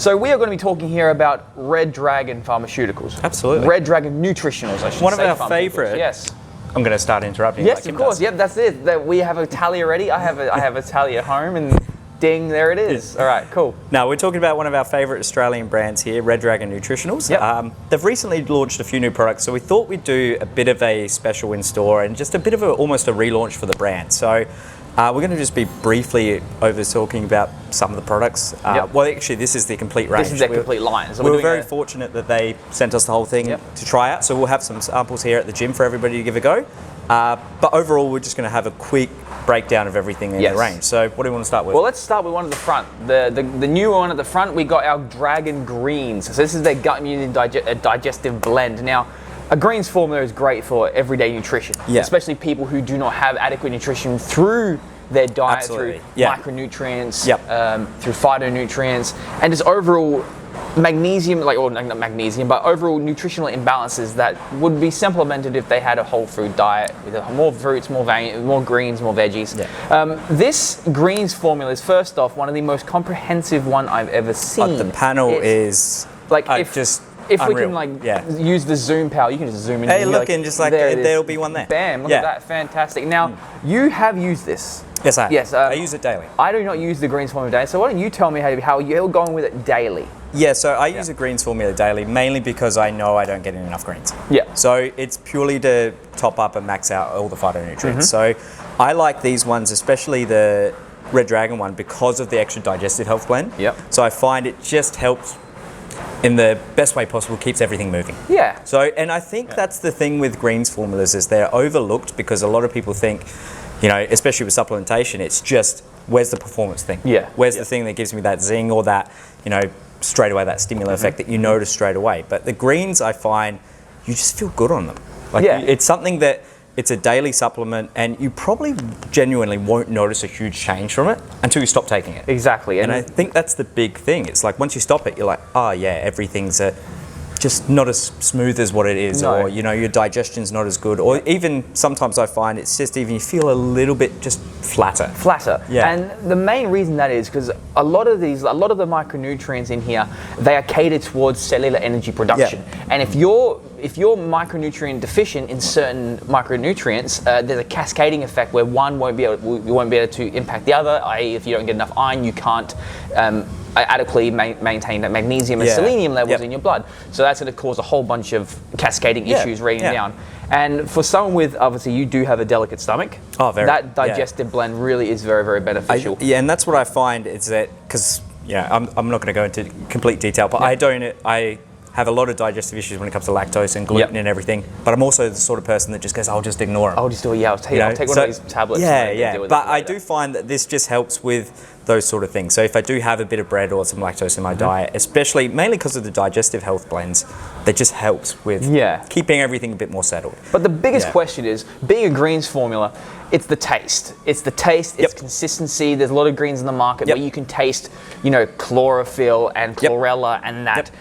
So we are going to be talking here about Red Dragon Pharmaceuticals. Absolutely. Red Dragon Nutritionals, I should say. One of our favourite. Yes. I'm going to start interrupting. Yes, like of course. does. Yep, that's it. That we have a tally already. I have a tally at home, and ding, there it is. All right, cool. Now, we're talking about one of our favourite Australian brands here, Red Dragon Nutritionals. Yep. They've recently launched a few new products, so we thought we'd do a bit of a special in-store and just a bit of almost a relaunch for the brand. So we're going to just be briefly over talking about some of the products. Yep. Well, actually, this is the complete range. This is their complete line. So we were very fortunate that they sent us the whole thing to try out. So we'll have some samples here at the gym for everybody to give a go. But overall, we're just going to have a quick breakdown of everything in the range. So what do you want to start with? Well, let's start with one at the front. The new one at the front, we got our Dragon Greens. So this is their gut immunity digestive blend. Now, a greens formula is great for everyday nutrition, especially people who do not have adequate nutrition through their diet, through micronutrients, through phytonutrients, and just overall magnesium, not magnesium, but overall nutritional imbalances that would be supplemented if they had a whole food diet with more fruits, more greens, more veggies. This greens formula is, first off, one of the most comprehensive one I've ever seen. The panel is if unreal. We can use the zoom power, you can just zoom in. Hey, look, and just there'll be one there. Bam! Look at that, fantastic. Now, you have used this. Yes, I have. Yes, I use it daily. I do not use the greens formula daily. So why don't you tell me how you're going with it daily? Yeah, so I use a greens formula daily mainly because I know I don't get enough greens. Yeah. So it's purely to top up and max out all the phytonutrients. So I like these ones, especially the Red Dragon one, because of the extra digestive health blend. Yep. So I find it just helps in the best way possible, keeps everything moving. Yeah. So, and I think that's the thing with greens formulas is they're overlooked because a lot of people think, you know, especially with supplementation, it's just, where's the performance thing? Yeah. Where's the thing that gives me that zing or that, you know, straight away, that stimulant effect that you notice straight away. But the greens, I find, you just feel good on them. Like it's something that, it's a daily supplement and you probably genuinely won't notice a huge change from it until you stop taking it. Exactly. And I think that's the big thing. It's like once you stop it, you're like, oh yeah, everything's just not as smooth as what it is, or you know, your digestion's not as good, or even sometimes I find it's just even you feel a little bit just flatter. Yeah. And the main reason that is because a lot of the micronutrients in here, they are catered towards cellular energy production. And if you're micronutrient deficient in certain micronutrients, there's a cascading effect where one won't be able to impact the other. I.e., if you don't get enough iron, you can't adequately maintain that magnesium and selenium levels in your blood. So that's going to cause a whole bunch of cascading issues raining down. And for someone with, obviously, you do have a delicate stomach. Oh, very. That digestive blend really is very, very beneficial. And that's what I find is that, because I'm not going to go into complete detail, but I have a lot of digestive issues when it comes to lactose and gluten and everything. But I'm also the sort of person that just goes, I'll just ignore them. I'll just do it. I'll take one of these tablets. But I do find that this just helps with those sort of things. So if I do have a bit of bread or some lactose in my diet, especially mainly because of the digestive health blends, that just helps with keeping everything a bit more settled. But the biggest question is, being a greens formula, it's the taste. It's consistency. There's a lot of greens in the market where you can taste, you know, chlorophyll and chlorella and that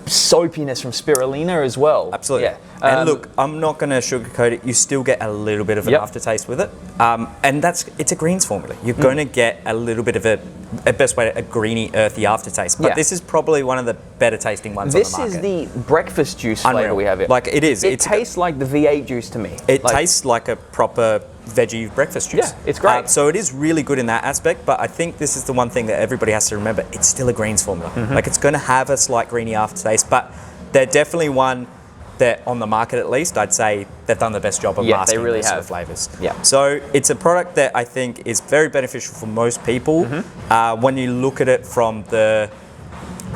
soapiness from spirulina as well. Absolutely. And look, I'm not going to sugarcoat it. You still get a little bit of an aftertaste with it. And it's a greens formula. You're going to get a little bit of a best way, a greeny, earthy aftertaste. But this is probably one of the better tasting ones on the market. This is the breakfast juice flavor we have here. Like it is. It tastes like the V8 juice to me. It tastes like a proper veggie breakfast juice. Yeah, it's great. So it is really good in that aspect, but I think this is the one thing that everybody has to remember. It's still a greens formula. Like it's going to have a slight greeny aftertaste, but they're definitely one that on the market at least, I'd say they've done the best job of masking those sort of flavors. So it's a product that I think is very beneficial for most people when you look at it from the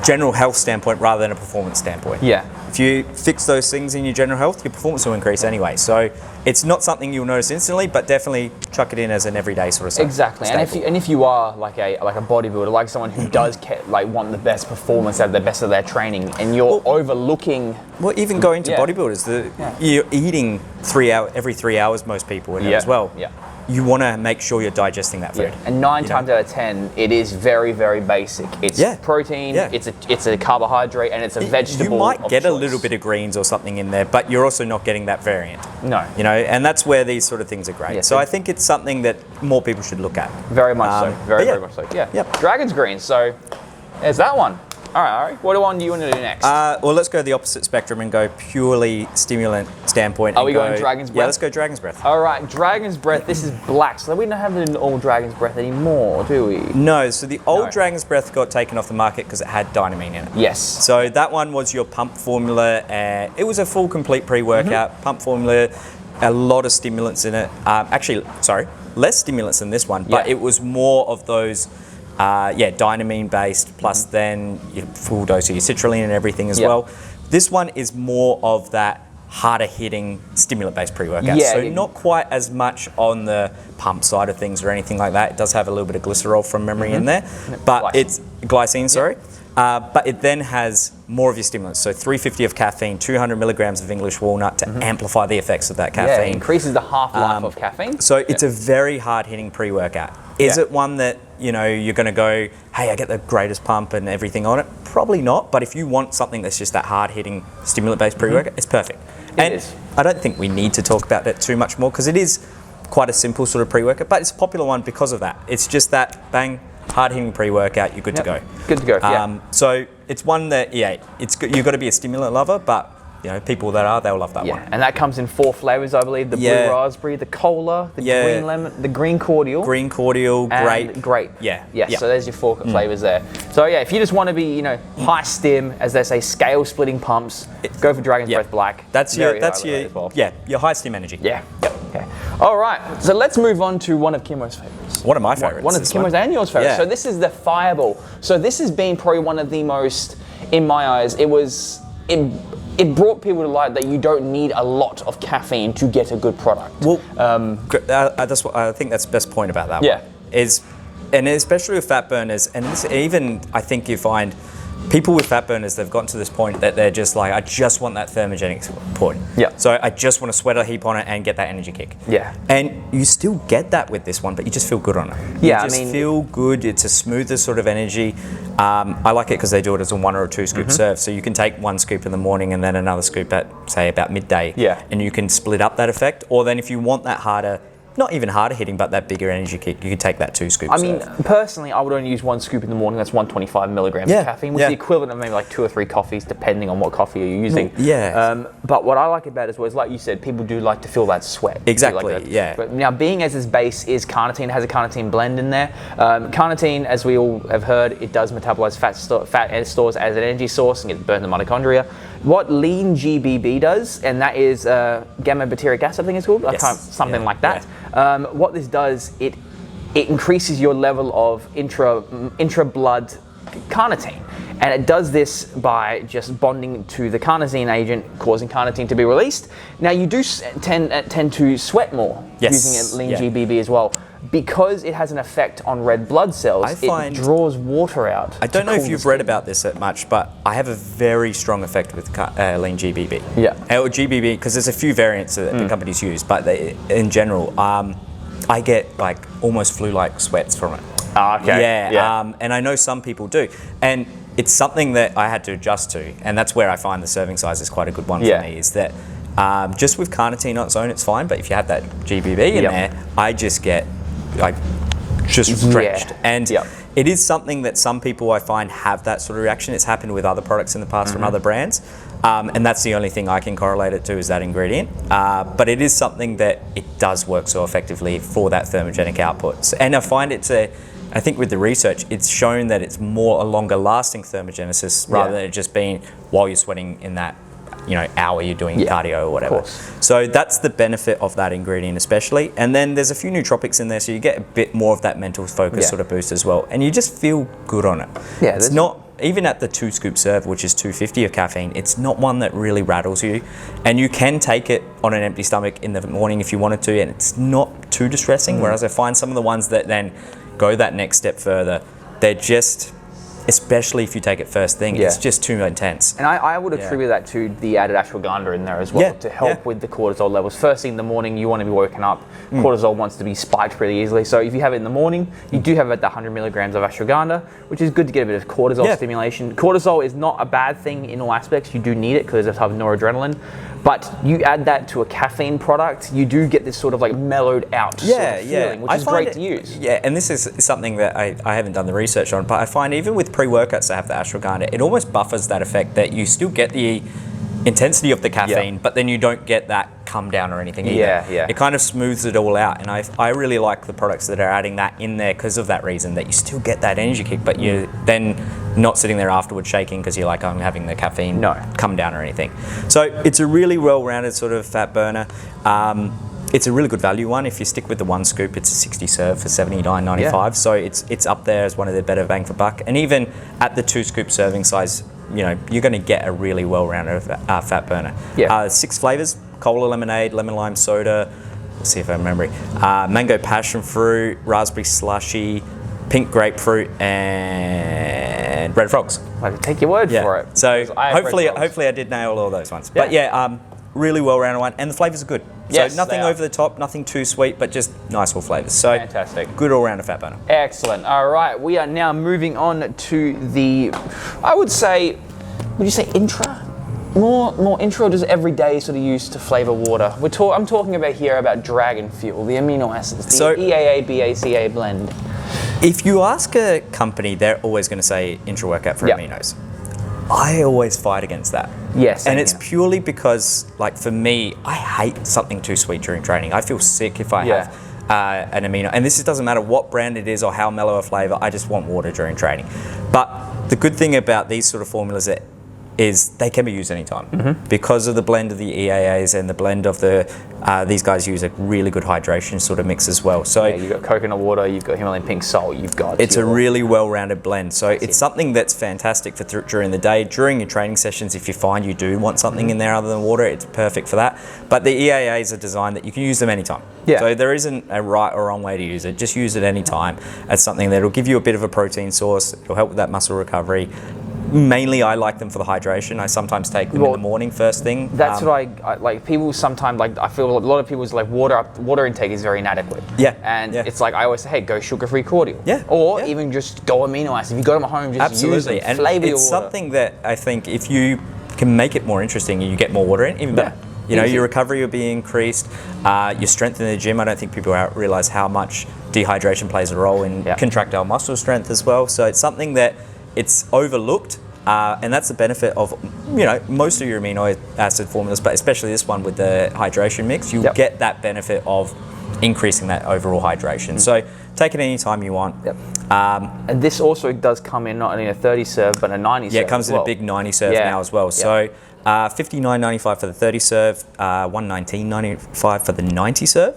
general health standpoint rather than a performance standpoint. If you fix those things in your general health, your performance will increase anyway. So it's not something you'll notice instantly, but definitely chuck it in as an everyday sort of stuff. Exactly. And if you are like a bodybuilder, like someone who does want the best performance out of the best of their training, and you're overlooking. Well, even going to bodybuilders, you're eating every 3 hours. Most people as well. You want to make sure you're digesting that food. And 9 times out of 10, it is very, very basic. It's protein, it's a carbohydrate, and it's a vegetable. You might get a little bit of greens or something in there, but you're also not getting that variant. No. You know, and that's where these sort of things are great. So I think it's something that more people should look at. Very much so. Very much so. Dragon's greens. So there's that one. All right. What one do you want to do next? Well, let's go the opposite spectrum and go purely stimulant standpoint. Are we going Dragon's Breath? Yeah, let's go Dragon's Breath. All right, Dragon's Breath. This is black, so we don't have it in all Dragon's Breath anymore, do we? No, so the old Dragon's Breath got taken off the market because it had dynamine in it. Yes. So that one was your pump formula, and it was a full, complete pre-workout pump formula, a lot of stimulants in it. Less stimulants than this one, but it was more of those, dynamine based, plus then your full dose of your citrulline and everything as well. This one is more of that harder hitting stimulant based pre-workout. So not quite as much on the pump side of things or anything like that. It does have a little bit of glycerol from memory in there, but it's glycine, sorry. But it then has more of your stimulants. So 350 of caffeine, 200 milligrams of English walnut to amplify the effects of that caffeine. Yeah, it increases the half-life of caffeine. So it's a very hard-hitting pre-workout. Is it one that, you know, you're going to go, hey, I get the greatest pump and everything on it? Probably not. But if you want something that's just that hard-hitting stimulant-based pre-workout, it's perfect. It is. I don't think we need to talk about it too much more because it is quite a simple sort of pre-workout, but it's a popular one because of that. It's just that, bang, hard-hitting pre-workout, you're good to go. Good to go, So it's one that, it's good. You've got to be a stimulant lover, but you know, people that are, they'll love that one. And that comes in 4 flavors, I believe. The blue raspberry, the cola, the green lemon, the green cordial. Green cordial, grape. So there's your 4 flavors there. So if you just want to be, you know, high stim, as they say, scale splitting pumps, go for Dragon's Breath Black. That's your high stim energy. Okay. All right. So let's move on to one of Kimmo's favorites. One of my favorites. One of Kimmo's and yours favorites. So this is the Fireball. So this has been probably one of the most, in my eyes, it brought people to light that you don't need a lot of caffeine to get a good product. Well, that's what I think that's the best point about that one. And especially with fat burners, and even I think you find people with fat burners, they've gotten to this point that they're just like, I just want that thermogenic point. So I just want to sweat a heap on it and get that energy kick. And you still get that with this one, but you just feel good on it. You just feel good. It's a smoother sort of energy. I like it because they do it as a 1 or a 2 scoop serve. So you can take 1 scoop in the morning and then another scoop at, say, about midday. And you can split up that effect. Or then if you want that harder, not even harder hitting, but that bigger energy kick, you can take that 2 scoops. I mean, personally, I would only use 1 scoop in the morning. That's 125 milligrams of caffeine, which is the equivalent of maybe like 2 or 3 coffees, depending on what coffee you're using. But what I like about it as well is, like you said, people do like to feel that sweat. Exactly. But now, being as its base is carnitine, it has a carnitine blend in there. Carnitine, as we all have heard, it does metabolize fat and stores as an energy source and get burned in the mitochondria. What lean GBB does, and that is gamma butyric acid, I think it's called, something like that. What this does, it increases your level of intra-blood carnitine. And it does this by just bonding to the carnosine agent, causing carnitine to be released. Now, you do tend to sweat more using lean GBB as well. Because it has an effect on red blood cells, it draws water out. I don't know if you've read about this that much, but I have a very strong effect with lean GBB. Or GBB, because there's a few variants that the companies use, but in general, I get like almost flu-like sweats from it. And I know some people do. And it's something that I had to adjust to, and that's where I find the serving size is quite a good one for me, is that just with carnitine on its own, it's fine, but if you have that GBB in there, I just get stretched. And it is something that some people I find have that sort of reaction. It's happened with other products in the past from other brands. And that's the only thing I can correlate it to, is that ingredient. But it is something that it does work so effectively for that thermogenic output. And I find I think with the research, it's shown that it's more a longer lasting thermogenesis rather than it just being while you're sweating in that hour you're doing cardio or whatever. So that's the benefit of that ingredient especially. And then there's a few nootropics in there, so you get a bit more of that mental focus sort of boost as well. And you just feel good on it. It's not, even at the 2 scoop serve, which is 250 of caffeine, it's not one that really rattles you. And you can take it on an empty stomach in the morning if you wanted to, and it's not too distressing. Whereas I find some of the ones that then go that next step further, they're just, especially if you take it first thing, it's just too intense. And I would attribute that to the added ashwagandha in there as well, to help with the cortisol levels. First thing in the morning, you want to be woken up. Cortisol wants to be spiked pretty easily. So if you have it in the morning, you do have about 100 milligrams of ashwagandha, which is good to get a bit of cortisol stimulation. Cortisol is not a bad thing in all aspects. You do need it because it's of noradrenaline. But you add that to a caffeine product, you do get this sort of like mellowed out sort of feeling, which is great to use. And this is something that I haven't done the research on, but I find even with pre-workouts that have the ashwagandha, it almost buffers that effect that you still get the intensity of the caffeine, but then you don't get that come down or anything either. It kind of smooths it all out, and I really like the products that are adding that in there because of that reason, that you still get that energy kick, but you're then not sitting there afterwards shaking because you're like, I'm having the caffeine come down or anything. So it's a really well-rounded sort of fat burner. It's a really good value one. If you stick with the 1 scoop, it's a 60 serve for $79.95. So it's up there as one of the better bang for buck. And even at the 2 scoop serving size, you know, you're going to get a really well-rounded fat burner. 6 flavors: cola lemonade, lemon lime soda. Let's see if I remember. Mango passion fruit, raspberry slushy, pink grapefruit, and red frogs. I can take your word for it. So hopefully I did nail all those ones. But really well-rounded one, and the flavors are good. So nothing over the top, nothing too sweet, but just nice full flavors. So fantastic. Good all-rounder fat burner. Excellent. All right, we are now moving on to the, would you say intra? More intro, or does everyday sort of use to flavor water? I'm talking about Dragon Fuel, the amino acids, the EAA BACA blend. If you ask a company, they're always going to say intra-workout for aminos. I always fight against that. Yes. And it's purely because, like, for me, I hate something too sweet during training. I feel sick if I have an amino. And this doesn't matter what brand it is or how mellow a flavor, I just want water during training. But the good thing about these sort of formulas is they can be used anytime because of the blend of the EAAs and the blend of these guys use a really good hydration sort of mix as well. So you've got coconut water, you've got Himalayan pink salt, it's a really well-rounded blend. So it's something that's fantastic for during the day, during your training sessions. If you find you do want something in there other than water, it's perfect for that. But the EAAs are designed that you can use them anytime. So there isn't a right or wrong way to use it. Just use it anytime as something that'll give you a bit of a protein source. It'll help with that muscle recovery. Mainly, I like them for the hydration. I sometimes take them in the morning first thing. That's what I like. People sometimes, like, I feel a lot of people's like water intake is very inadequate. And it's like I always say, hey, go sugar-free cordial. Or even just go amino acid. If you go to my home, just use them, and flavor your it's water. something that I think if you can make it more interesting and you get more water in, even better. You know, your recovery will be increased. Your strength in the gym. I don't think people realize how much dehydration plays a role in contractile muscle strength as well. So it's something that it's overlooked, and that's the benefit of, you know, most of your amino acid formulas, but especially this one with the hydration mix. You get that benefit of increasing that overall hydration. So take it any time you want. And this also does come in not only a 30 serve but a 90 serve. Yeah, it comes in a big 90 serve now as well. So $59.95 for the 30 serve, $119.95 for the 90 serve.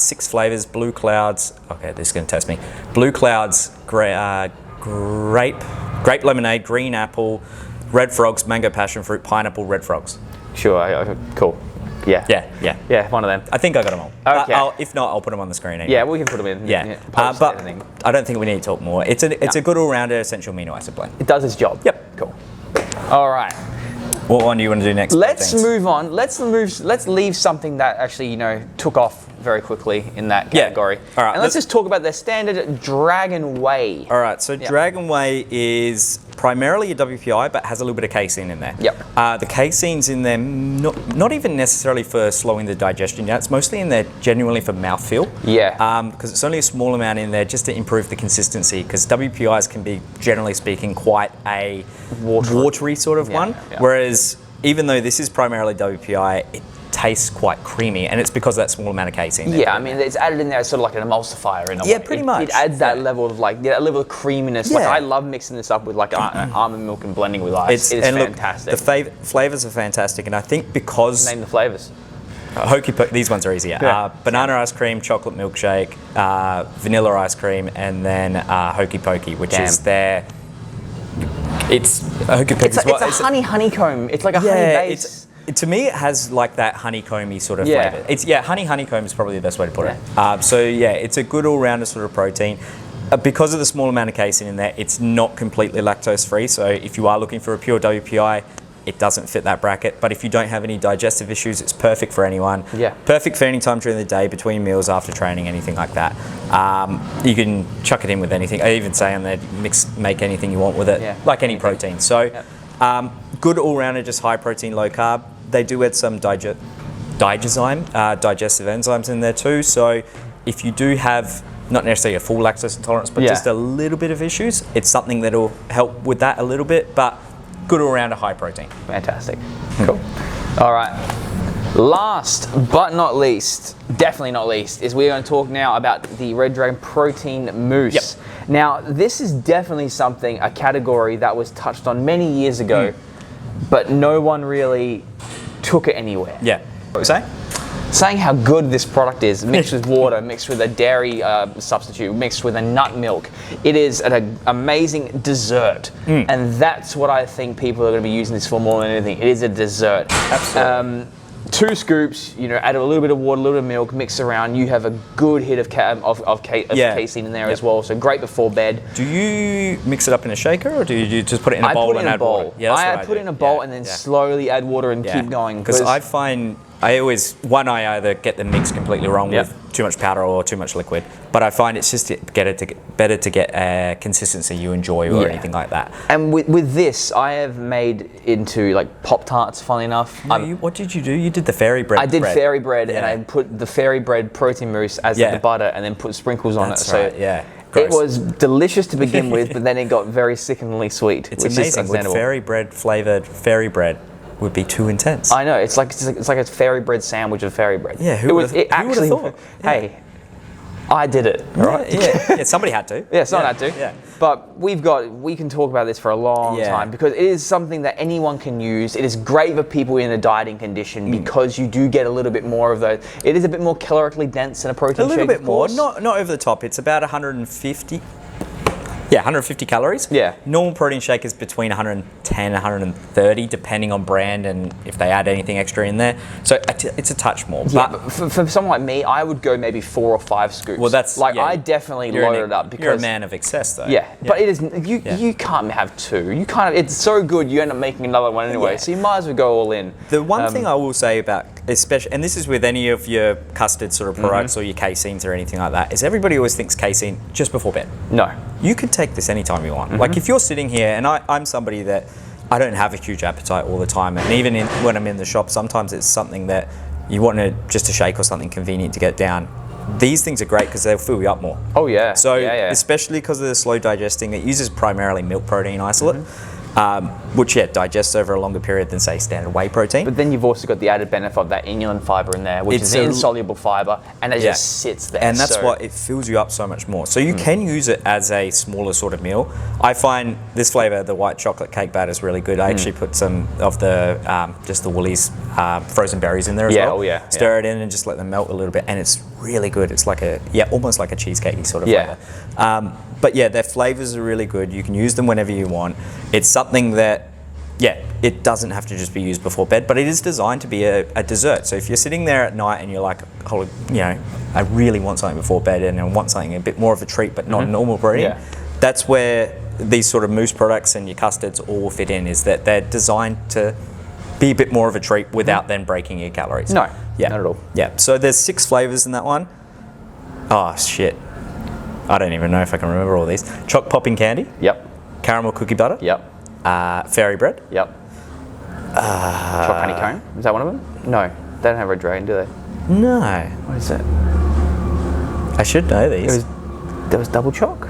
6 flavors: blue clouds. Okay, this is going to test me. Blue clouds, grape lemonade, green apple, red frogs, mango passion fruit, pineapple, red frogs. Sure, cool. Yeah, one of them. I think I got them all. Okay. If not, I'll put them on the screen anyway. Yeah, we can put them in. But I don't think we need to talk more. It's a good all-rounder essential amino acid blend. It does its job. Cool. All right. What one do you want to do next? Let's move on. Let's leave something that actually, you know, took off very quickly in that category. All right. And let's just talk about their standard Dragon Whey. All right. So Dragon Whey is primarily a WPI, but has a little bit of casein in there. The casein's in there not even necessarily for slowing the digestion down. It's mostly in there genuinely for mouthfeel. Because it's only a small amount in there just to improve the consistency. Because WPIs can be, generally speaking, quite a watery sort of one. Whereas even though this is primarily WPI, it tastes quite creamy, and it's because of that small amount of casein. I mean, it's added in there as sort of like an emulsifier in a way. Pretty much. It adds that level of that level of creaminess. Like, I love mixing this up with like almond milk and blending with ice. It's fantastic. Look, the flavors are fantastic, and I think because name the flavors. These ones are easier. Banana ice cream, chocolate milkshake, vanilla ice cream, and then Hokey Pokey, which is their. It's a Hokey Pokey. It's a honeycomb. It's like a honey base. To me, it has like that honeycomby sort of flavor. It's honeycomb is probably the best way to put it. It's a good all-rounder sort of protein. Because of the small amount of casein in there, it's not completely lactose free. So if you are looking for a pure WPI, it doesn't fit that bracket. But if you don't have any digestive issues, it's perfect for anyone. Perfect for any time during the day, between meals, after training, anything like that. You can chuck it in with anything. I even say on there, make anything you want with it, like any protein. So good all-rounder, just high protein, low carb. They do add some digestive enzymes in there too. So if you do have not necessarily a full lactose intolerance, but just a little bit of issues, it's something that'll help with that a little bit, but good all around a high protein. Fantastic. Cool. All right. Last but not least, definitely not least, is we're going to talk now about the Red Dragon Protein Mousse. Yep. Now, this is definitely something, a category that was touched on many years ago, but no one really took it anywhere. Yeah. What were you saying? Saying how good this product is, mixed with water, mixed with a dairy substitute, mixed with a nut milk. It is an amazing dessert. And that's what I think people are going to be using this for more than anything. It is a dessert. Absolutely. 2 scoops, add a little bit of water, a little bit of milk, mix around. You have a good hit of casein in there as well. So great before bed. Do you mix it up in a shaker, or do you just put it in a bowl and add water? Yeah, I put it in a bowl and then slowly add water and keep going. Because I find I either get the mix completely wrong with too much powder or too much liquid, but I find it's just better to get a consistency you enjoy or anything like that. And with this, I have made into like Pop-Tarts, funnily enough. No, what did you do? You did the fairy bread. I did fairy bread, and I put the fairy bread protein mousse as the butter, and then put sprinkles on it. Right, It was delicious to begin with, but then it got very sickeningly sweet. It's amazing. With fairy bread flavored fairy bread would be too intense. I know, it's like a fairy bread sandwich of fairy bread. Yeah, who would have thought? Hey, I did it. Right? Yeah, somebody had to. Yeah, someone had to. Yeah. But we can talk about this for a long time, because it is something that anyone can use. It is great for people in a dieting condition because you do get a little bit more of those. It is a bit more calorically dense than a protein shake. A little bit more, not over the top. It's about 150. Yeah, 150 calories. Yeah. Normal protein shake is between 110 and 130, depending on brand and if they add anything extra in there. So it's a touch more. Yeah, but for someone like me, I would go maybe 4 or 5 scoops. Well, that's I definitely load it up because you're a man of excess, though. Yeah, but it is you can't have 2. You can't. It's so good you end up making another one anyway. So you might as well go all in. The one thing I will say about, especially, and this is with any of your custard sort of products or your caseins or anything like that, is everybody always thinks casein just before bed. No. You can take this anytime you want. Like if you're sitting here, and I'm somebody that I don't have a huge appetite all the time, and even when I'm in the shop, sometimes it's something that you want just a shake or something convenient to get down. These things are great because they'll fill you up more. Oh yeah. So especially because of the slow digesting, it uses primarily milk protein isolate. Which digests over a longer period than say standard whey protein. But then you've also got the added benefit of that inulin fiber in there, which is an insoluble fiber, and it just sits there. And that's why it fills you up so much more. So you can use it as a smaller sort of meal. I find this flavor, the white chocolate cake batter, is really good. I actually put some of the just the Woolies frozen berries in there as well. Stir it in and just let them melt a little bit, and it's really good. It's like almost like a cheesecakey sort of flavor. But their flavors are really good. You can use them whenever you want. It's something that, it doesn't have to just be used before bed, but it is designed to be a dessert. So if you're sitting there at night and you're like, I really want something before bed and I want something a bit more of a treat, but not normal protein, that's where these sort of mousse products and your custards all fit in, is that they're designed to be a bit more of a treat without then breaking your calories. No, not at all. Yeah, so there's 6 flavors in that one. Oh, shit. I don't even know if I can remember all these. Choc popping candy. Yep. Caramel cookie butter. Yep. Fairy bread. Yep. Choc honeycomb. Is that one of them? No, they don't have Red Dragon, do they? No. What is it? I should know these. There was double choc?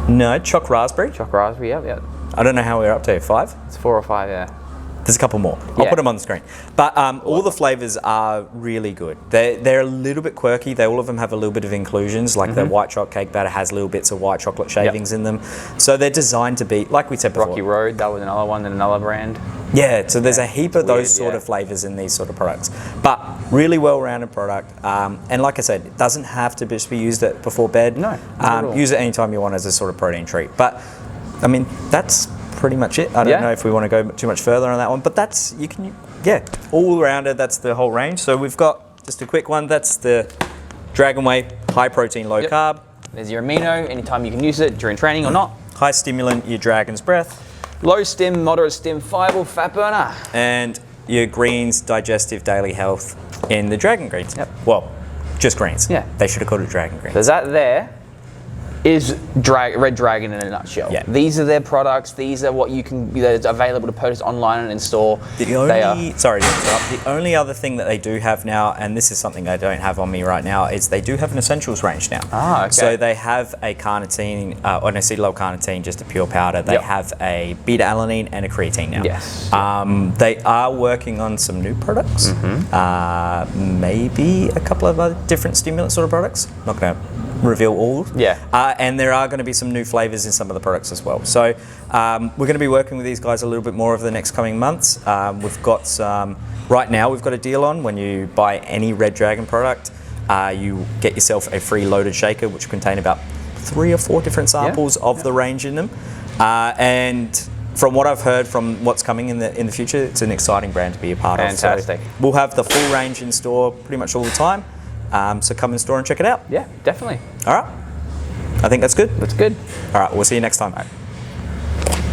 No, choc raspberry. Choc raspberry, yep. I don't know how we're up to. 5? It's 4 or 5, yeah. There's a couple more. I'll put them on the screen. But all the flavors are really good. They're a little bit quirky. All of them have a little bit of inclusions, like the white chocolate cake batter has little bits of white chocolate shavings in them. So they're designed to be, like we said before. Rocky Road, that was another one, and another brand. Yeah, so there's a heap of those sort of flavors in these sort of products. But really well-rounded product. And like I said, it doesn't have to just be used before bed. No. Use it anytime you want as a sort of protein treat. But, I mean, that's pretty much it. I don't know if we want to go too much further on that one, but that's, all rounded, that's the whole range. So we've got just a quick one, that's the Dragon Whey high protein, low carb. There's your amino, anytime you can use it during training or not. High stimulant, your Dragon's Breath. Low stim, moderate stim, fibre, fat burner. And your greens, digestive daily health in the Dragon Greens. Yep. Well, just greens. Yeah. They should have called it Dragon Greens. There's that there. is Red Dragon in a nutshell. Yeah. These are their products. These are what you can. That's available to purchase online and in store. Sorry to interrupt. The only other thing that they do have now, and this is something I don't have on me right now, is they do have an essentials range now. Ah, okay. So they have a carnitine, or an acetyl carnitine, just a pure powder. They have a beta alanine and a creatine now. Yes. They are working on some new products. Maybe a couple of other different stimulant sort of products. Not going to reveal all. Yeah. And there are going to be some new flavors in some of the products as well. So we're going to be working with these guys a little bit more over the next coming months. We've got some, right now we've got a deal on when you buy any Red Dragon product, you get yourself a free loaded shaker, which will contain about 3 or 4 different samples of the range in them. And from what I've heard from what's coming in the future, it's an exciting brand to be a part of. Fantastic. So we'll have the full range in store pretty much all the time. So come in store and check it out. Yeah, definitely. All right. I think that's good. That's good. All right. We'll see you next time.